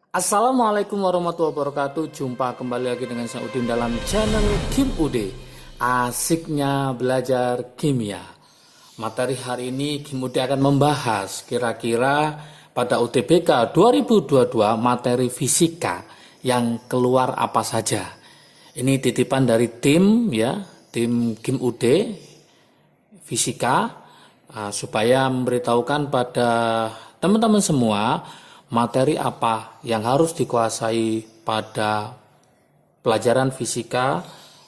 Assalamualaikum warahmatullahi wabarakatuh. Jumpa kembali lagi dengan saya Udin dalam channel Kim Ude. Asiknya belajar kimia. Materi hari ini Kim Ude akan membahas kira-kira pada UTBK 2022 materi fisika yang keluar apa saja. Ini titipan dari tim tim Kim Ude fisika supaya memberitahukan pada teman-teman semua materi apa yang harus dikuasai pada pelajaran fisika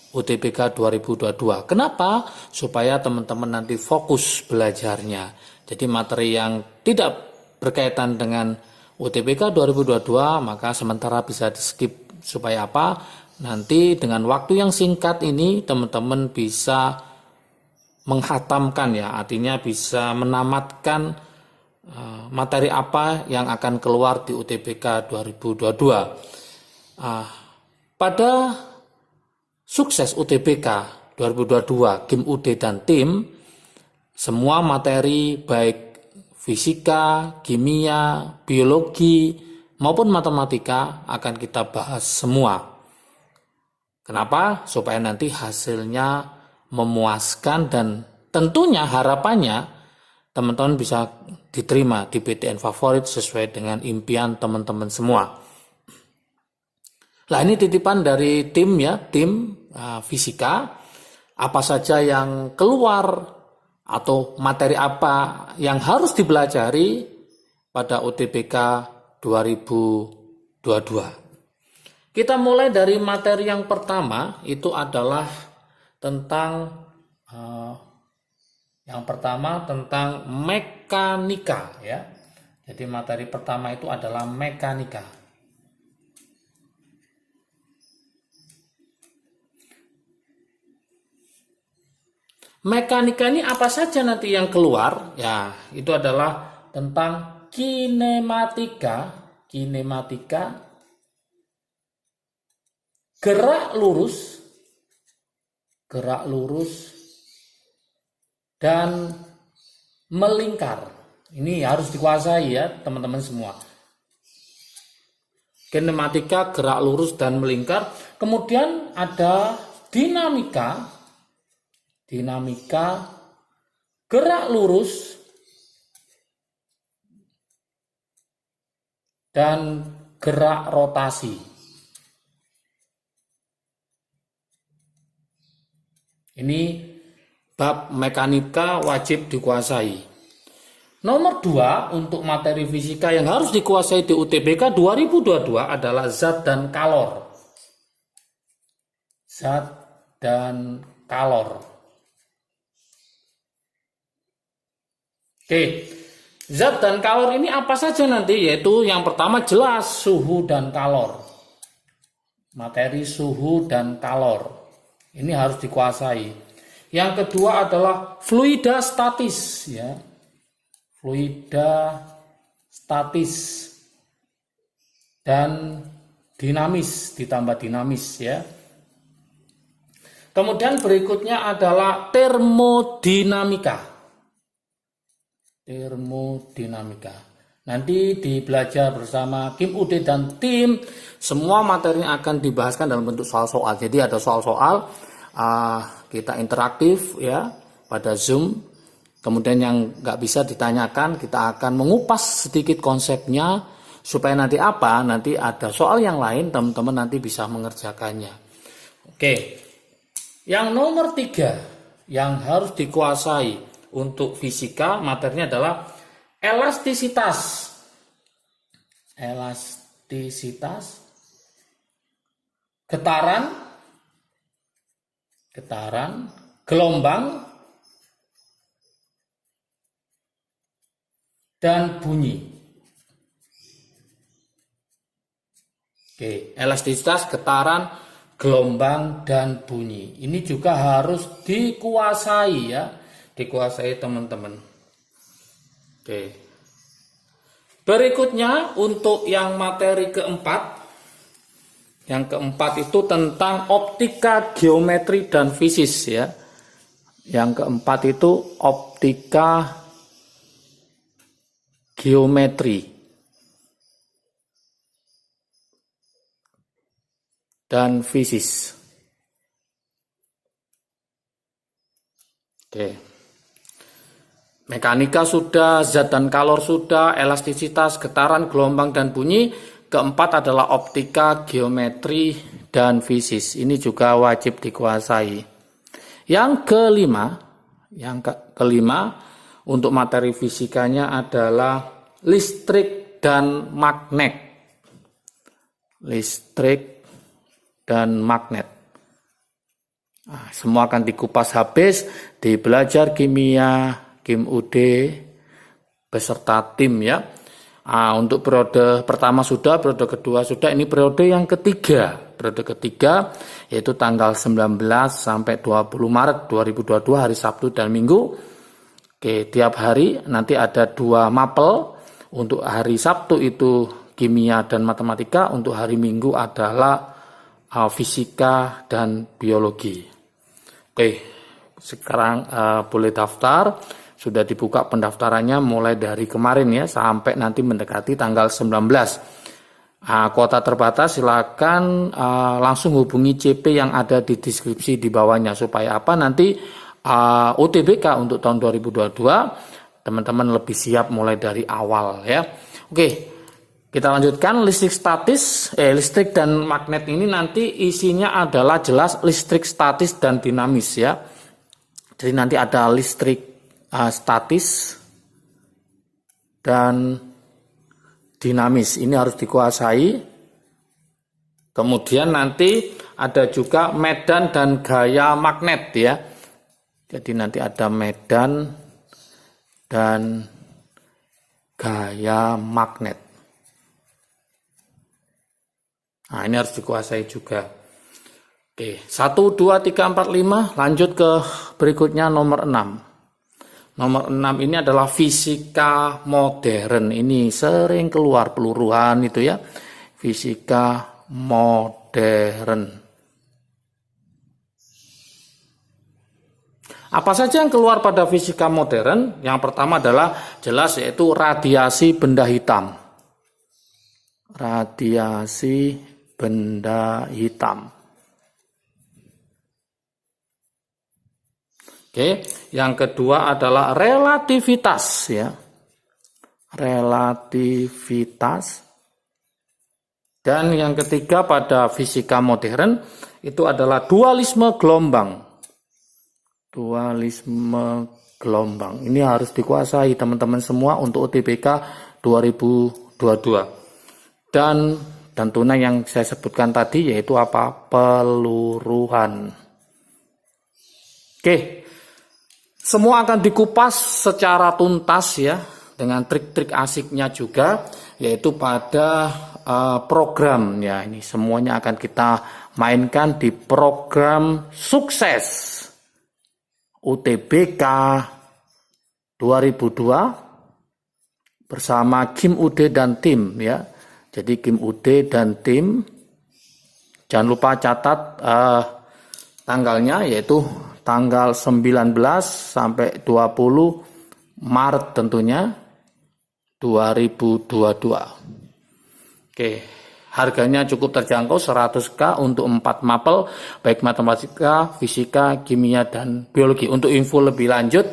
UTBK 2022. Kenapa? Supaya teman-teman nanti fokus belajarnya. Jadi materi yang tidak berkaitan dengan UTBK 2022 maka sementara bisa di skip. Supaya apa? Nanti dengan waktu yang singkat ini teman-teman bisa menghatamkan artinya bisa menamatkan materi apa yang akan keluar di UTBK 2022. Pada sukses UTBK 2022 Kim Ude dan tim, semua materi baik fisika, kimia, biologi maupun matematika akan kita bahas semua. Kenapa? Supaya nanti hasilnya memuaskan dan tentunya harapannya teman-teman bisa diterima di PTN favorit sesuai dengan impian teman-teman semua. Nah, ini titipan dari tim fisika. Apa saja yang keluar atau materi apa yang harus dipelajari pada UTBK 2022. Kita mulai dari materi yang pertama, itu adalah tentang tentang mekanika Jadi materi pertama itu adalah mekanika. Mekanika ini apa saja nanti yang keluar? Itu adalah tentang kinematika, gerak lurus dan melingkar. Ini harus dikuasai teman-teman semua. Kinematika, gerak lurus dan melingkar. Kemudian ada dinamika, gerak lurus dan gerak rotasi. Ini bab mekanika wajib dikuasai. Nomor 2 untuk materi fisika yang harus dikuasai di UTBK 2022 adalah zat dan kalor. Zat dan kalor ini apa saja nanti? Yaitu yang pertama jelas suhu dan kalor. Materi suhu dan kalor. Ini harus dikuasai. Yang kedua adalah fluida statis dan dinamis, ditambah dinamis Kemudian berikutnya adalah termodinamika. Nanti dibelajar bersama Kim Ude dan tim. Semua materi akan dibahaskan dalam bentuk soal-soal. Jadi ada soal-soal kita interaktif pada Zoom. Kemudian yang nggak bisa ditanyakan kita akan mengupas sedikit konsepnya supaya nanti ada soal yang lain teman-teman nanti bisa mengerjakannya. Yang nomor 3 yang harus dikuasai untuk fisika materinya adalah elastisitas, getaran, gelombang, dan bunyi. Elastisitas, getaran, gelombang, dan bunyi. Ini juga harus dikuasai dikuasai teman-teman. Berikutnya untuk yang materi keempat. Yang keempat itu tentang optika, geometri, dan fisis Yang keempat itu optika, geometri. dan fisis. Oke. Mekanika sudah, zat dan kalor sudah, elastisitas, getaran, gelombang dan bunyi. Keempat adalah optika, geometri dan fisis. Ini juga wajib dikuasai. Yang kelima untuk materi fisikanya adalah listrik dan magnet. Listrik dan magnet. Nah, semua akan dikupas habis di belajar kimia Kim UD beserta tim ya. Nah, untuk periode pertama sudah, periode kedua sudah, ini periode yang ketiga. Periode ketiga yaitu tanggal 19 sampai 20 Maret 2022 hari Sabtu dan Minggu. Oke, tiap hari nanti ada 2 mapel. Untuk hari Sabtu itu kimia dan matematika, untuk hari Minggu adalah fisika dan biologi. Oke, sekarang boleh daftar. Sudah dibuka pendaftarannya mulai dari kemarin ya, sampai nanti mendekati tanggal 19. Kuota terbatas, silakan langsung hubungi CP yang ada di deskripsi di bawahnya. Supaya apa, nanti UTBK untuk tahun 2022 teman-teman lebih siap mulai dari awal ya. Oke, kita lanjutkan. Listrik dan magnet ini nanti isinya adalah jelas listrik statis dan dinamis ya. Jadi nanti ada listrik statis dan dinamis, ini harus dikuasai. Kemudian nanti ada juga medan dan gaya magnet ya. Jadi nanti ada medan dan gaya magnet. Nah, ini harus dikuasai juga. Oke, 1, 2, 3, 4, 5. Lanjut ke berikutnya nomor 6. Nomor 6 ini adalah fisika modern. Ini sering keluar peluruhan itu ya. Fisika modern. Apa saja yang keluar pada fisika modern? Yang pertama adalah jelas yaitu radiasi benda hitam. Radiasi benda hitam. Oke, yang kedua adalah relativitas ya. Relativitas. Dan yang ketiga pada fisika modern itu adalah dualisme gelombang. Dualisme gelombang. Ini harus dikuasai teman-teman semua untuk UTBK 2022. Dan tentunya yang saya sebutkan tadi yaitu apa? Peluruhan. Oke. Semua akan dikupas secara tuntas ya, dengan trik-trik asiknya juga, yaitu pada program ya. Ini semuanya akan kita mainkan di program sukses UTBK 2002 bersama Kim UD dan tim ya. Jadi Kim UD dan tim, jangan lupa catat tanggalnya yaitu tanggal 19 sampai 20 Maret tentunya 2022. Oke, harganya cukup terjangkau 100.000 untuk 4 mapel baik matematika, fisika, kimia dan biologi. Untuk info lebih lanjut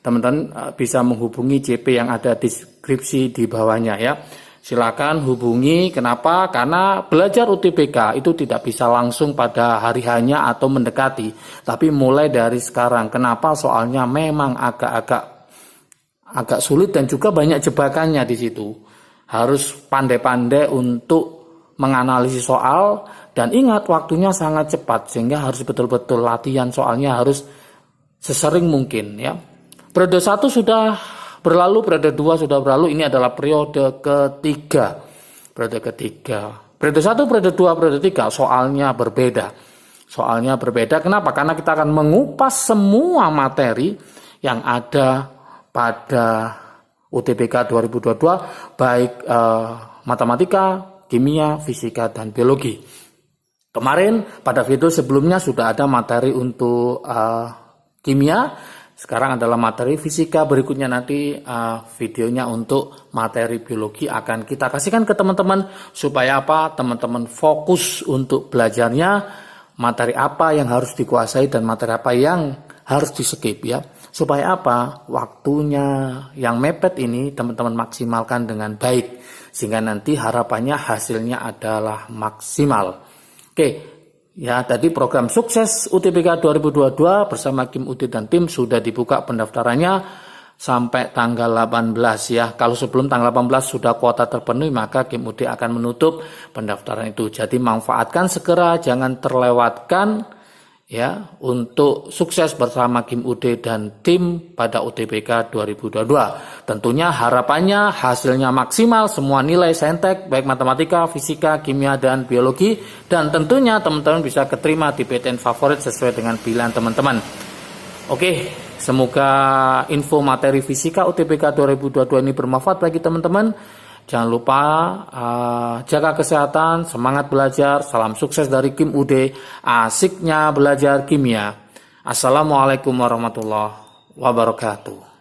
teman-teman bisa menghubungi CP yang ada di deskripsi di bawahnya ya. Silakan hubungi. Kenapa? Karena belajar UTBK itu tidak bisa langsung pada hari hanya atau mendekati, tapi mulai dari sekarang. Kenapa? Soalnya memang agak sulit dan juga banyak jebakannya di situ. Harus pandai-pandai untuk menganalisis soal dan ingat waktunya sangat cepat sehingga harus betul-betul latihan soalnya harus sesering mungkin ya. Periode 1 sudah berlalu, periode 2 sudah berlalu, ini adalah periode ketiga. Periode 1, periode 2, periode 3 soalnya berbeda. Soalnya berbeda, kenapa? Karena kita akan mengupas semua materi yang ada pada UTBK 2022, baik matematika, kimia, fisika, dan biologi. Kemarin pada video sebelumnya sudah ada materi untuk kimia, Sekarang adalah materi fisika, berikutnya nanti videonya untuk materi biologi akan kita kasihkan ke teman-teman supaya apa? Teman-teman fokus untuk belajarnya, materi apa yang harus dikuasai dan materi apa yang harus di-skip ya. Supaya apa? Waktunya yang mepet ini teman-teman maksimalkan dengan baik sehingga nanti harapannya hasilnya adalah maksimal. Oke. Ya, tadi program sukses UTBK 2022 bersama Kim UD dan tim sudah dibuka pendaftarannya sampai tanggal 18 ya. Kalau sebelum tanggal 18 sudah kuota terpenuhi, maka Kim UD akan menutup pendaftaran itu. Jadi manfaatkan segera, jangan terlewatkan ya untuk sukses bersama Kim UD dan tim pada UTBK 2022. Tentunya harapannya hasilnya maksimal, semua nilai saintek baik matematika, fisika, kimia dan biologi, dan tentunya teman-teman bisa keterima di PTN favorit sesuai dengan pilihan teman-teman. Oke, semoga info materi fisika UTBK 2022 ini bermanfaat bagi teman-teman. Jangan lupa jaga kesehatan, semangat belajar, salam sukses dari Kim UD, asiknya belajar kimia. Assalamualaikum warahmatullahi wabarakatuh.